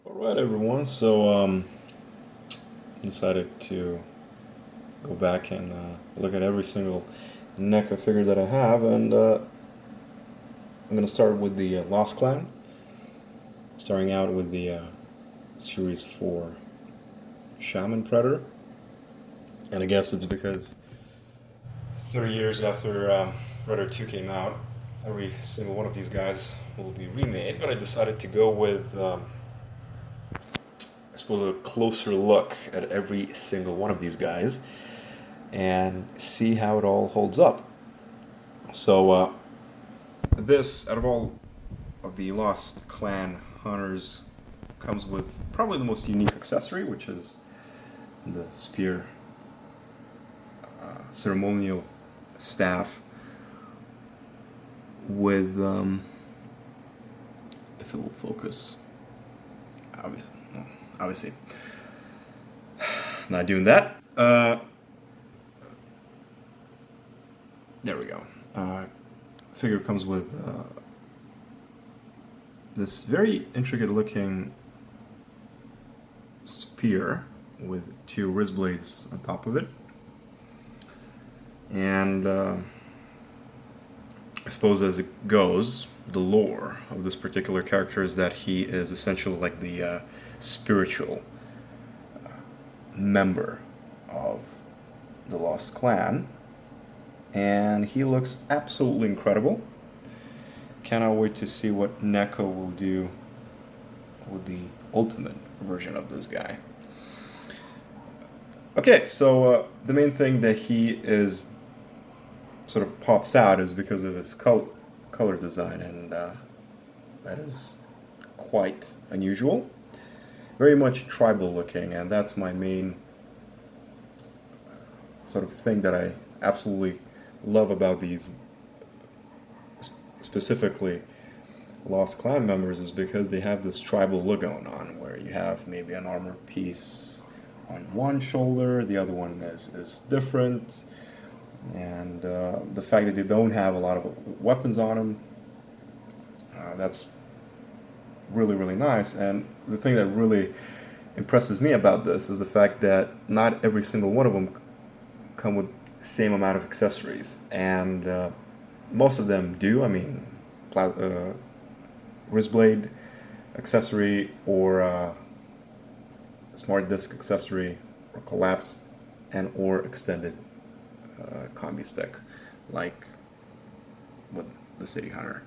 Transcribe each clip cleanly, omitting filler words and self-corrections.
Alright everyone, so decided to go back and look at every single Neca figure that I have, and I'm going to start with the Lost Clan, starting out with the Series 4 Shaman Predator. And I guess it's because 30 years after Predator 2 came out, every single one of these guys will be remade, but I decided to go with I suppose a closer look at every single one of these guys and see how it all holds up. So, this, out of all of the Lost Clan hunters, comes with probably the most unique accessory, which is the spear ceremonial staff with, if it will focus, obviously, not doing that. There we go. Figure comes with this very intricate looking spear with two wrist blades on top of it. And I suppose as it goes, the lore of this particular character is that he is essentially like the spiritual member of the Lost Clan. And he looks absolutely incredible. Cannot wait to see what Neca will do with the ultimate version of this guy. Okay, so the main thing that he is sort of pops out is because of his color design, and that is quite unusual. Very much tribal looking, and that's my main sort of thing that I absolutely love about these, specifically Lost Clan members, is because they have this tribal look going on, where you have maybe an armor piece on one shoulder, the other one is different, and the fact that they don't have a lot of weapons on them, that's really, really nice. And the thing that really impresses me about this is the fact that not every single one of them come with the same amount of accessories, and most of them do. I mean, wrist blade accessory, or smart disc accessory, or collapsed and or extended combi stick, like with the City Hunter.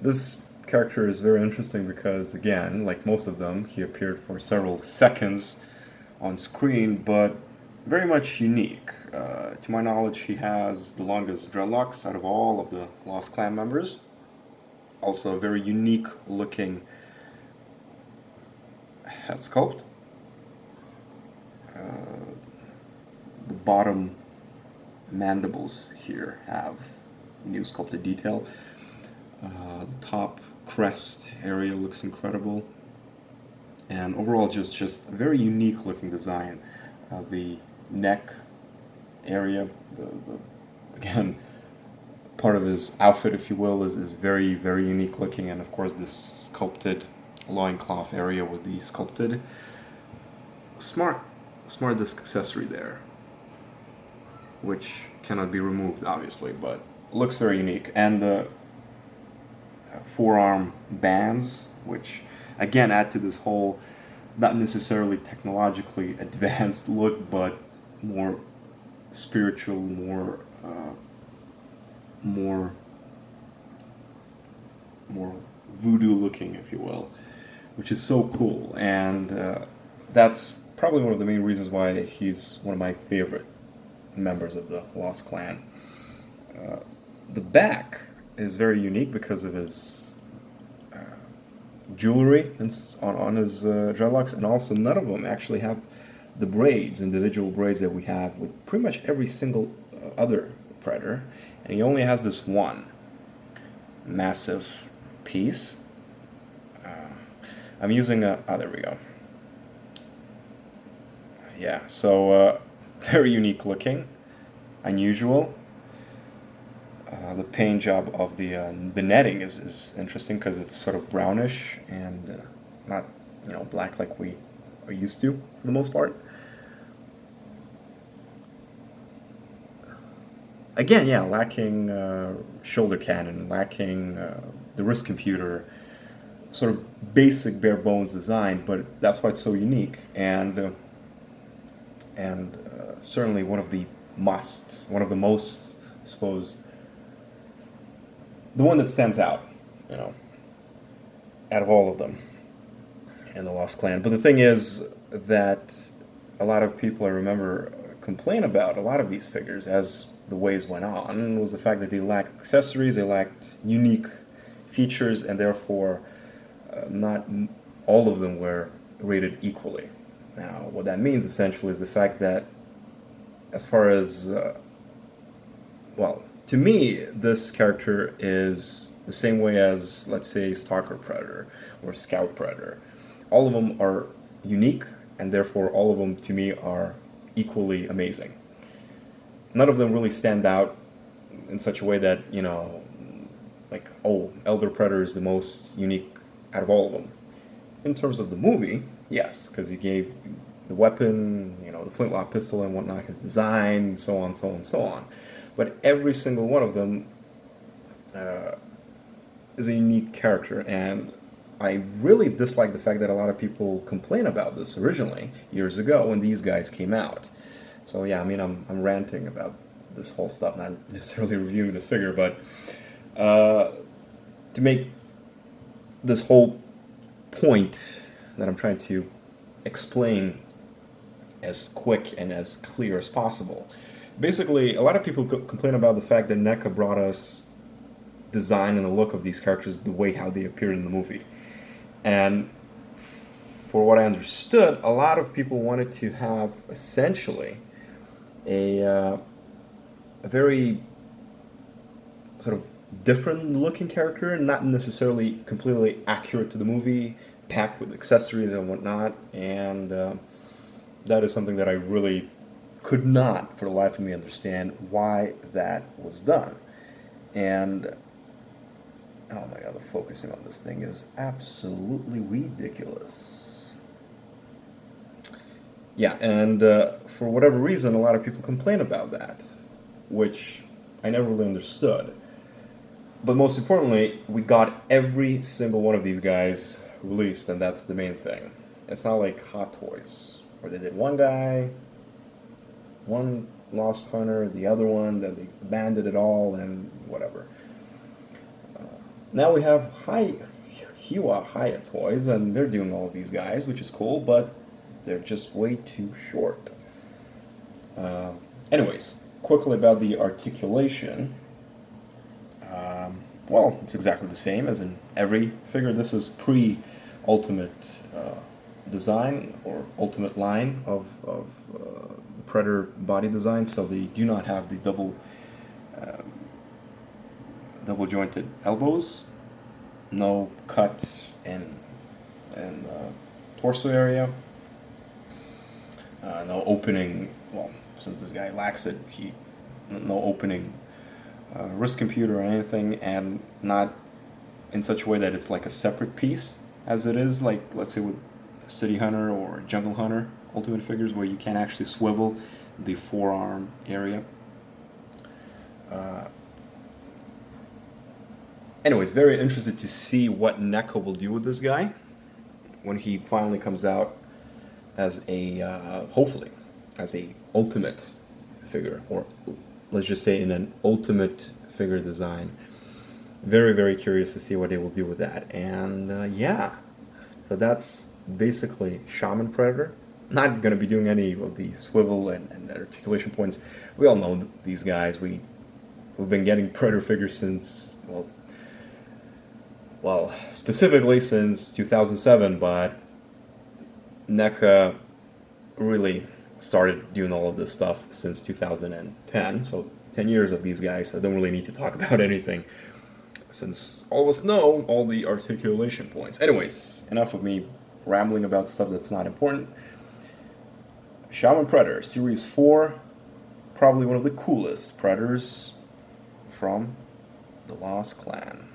This character is very interesting because, again, like most of them, he appeared for several seconds on screen, but very much unique. To my knowledge, he has the longest dreadlocks out of all of the Lost Clan members. Also, a very unique looking head sculpt. The bottom mandibles here have new sculpted detail. The top crest area looks incredible, and overall just a very unique looking design. The neck area, the again, part of his outfit, if you will, is very, very unique looking, and of course this sculpted loincloth area with the sculpted smart disc accessory there, which cannot be removed obviously, but looks very unique. And the forearm bands, which again add to this whole not necessarily technologically advanced look, but more spiritual, more voodoo looking, if you will, which is so cool. And that's probably one of the main reasons why he's one of my favorite members of the Lost Clan. The back is very unique because of his jewelry on his dreadlocks, and also none of them actually have the braids, individual braids that we have with pretty much every single other Predator, and he only has this one massive piece. I'm using a, oh, there we go. Yeah, so very unique looking, unusual. The paint job of the netting is interesting because it's sort of brownish, and not, black like we are used to for the most part. Again, yeah, lacking shoulder cannon, lacking the wrist computer, sort of basic bare bones design, but that's why it's so unique, and certainly one of the musts, one of the most, I suppose, the one that stands out, you know, out of all of them in the Lost Clan. But the thing is that a lot of people, I remember, complain about a lot of these figures as the ways went on was the fact that they lacked accessories, they lacked unique features, and therefore not all of them were rated equally. Now, what that means essentially is the fact that, as far as, well, to me, this character is the same way as, let's say, Stalker Predator or Scout Predator. All of them are unique, and therefore all of them, to me, are equally amazing. None of them really stand out in such a way that, like, oh, Elder Predator is the most unique out of all of them. In terms of the movie, yes, because he gave the weapon, the flintlock pistol and whatnot, his design, so on, so on, so on. But every single one of them is a unique character, and I really dislike the fact that a lot of people complain about this originally, years ago, when these guys came out. So yeah, I mean, I'm ranting about this whole stuff, not necessarily reviewing this figure, but to make this whole point that I'm trying to explain as quick and as clear as possible. Basically, a lot of people complain about the fact that Neca brought us design and the look of these characters the way how they appeared in the movie. And for what I understood, a lot of people wanted to have essentially a very sort of different looking character, not necessarily completely accurate to the movie, packed with accessories and whatnot. And that is something that I really could not, for the life of me, understand why that was done. And oh my god, the focusing on this thing is absolutely ridiculous. Yeah, and for whatever reason, a lot of people complain about that, which I never really understood. But most importantly, we got every single one of these guys released, and that's the main thing. It's not like Hot Toys, where they did one guy, one Lost Hunter, the other one, then they abandoned it all, and whatever. Now we have Hiwa Haya Toys, and they're doing all of these guys, which is cool, but they're just way too short. Anyways, quickly about the articulation. Well, it's exactly the same as in every figure. This is pre-Ultimate design or Ultimate line of the Predator body design, so they do not have the double jointed elbows, no cut in torso area, no opening. Well, since this guy lacks it, no opening wrist computer or anything, and not in such a way that it's like a separate piece, as it is like, let's say, with City Hunter or Jungle Hunter Ultimate figures, where you can actually swivel the forearm area. Anyways, very interested to see what Neca will do with this guy when he finally comes out as a, hopefully, as a ultimate figure, or let's just say in an ultimate figure design. Very, very curious to see what they will do with that. And yeah, so that's basically Shaman Predator. Not going to be doing any of the swivel and articulation points. We all know these guys. We've been getting Predator figures since, well, specifically since 2007, but NECA really started doing all of this stuff since 2010, so 10 years of these guys, so I don't really need to talk about anything, since all of us know all the articulation points. Anyways, enough of me rambling about stuff that's not important. Shaman Predator, Series 4, probably one of the coolest Predators from the Lost Clan.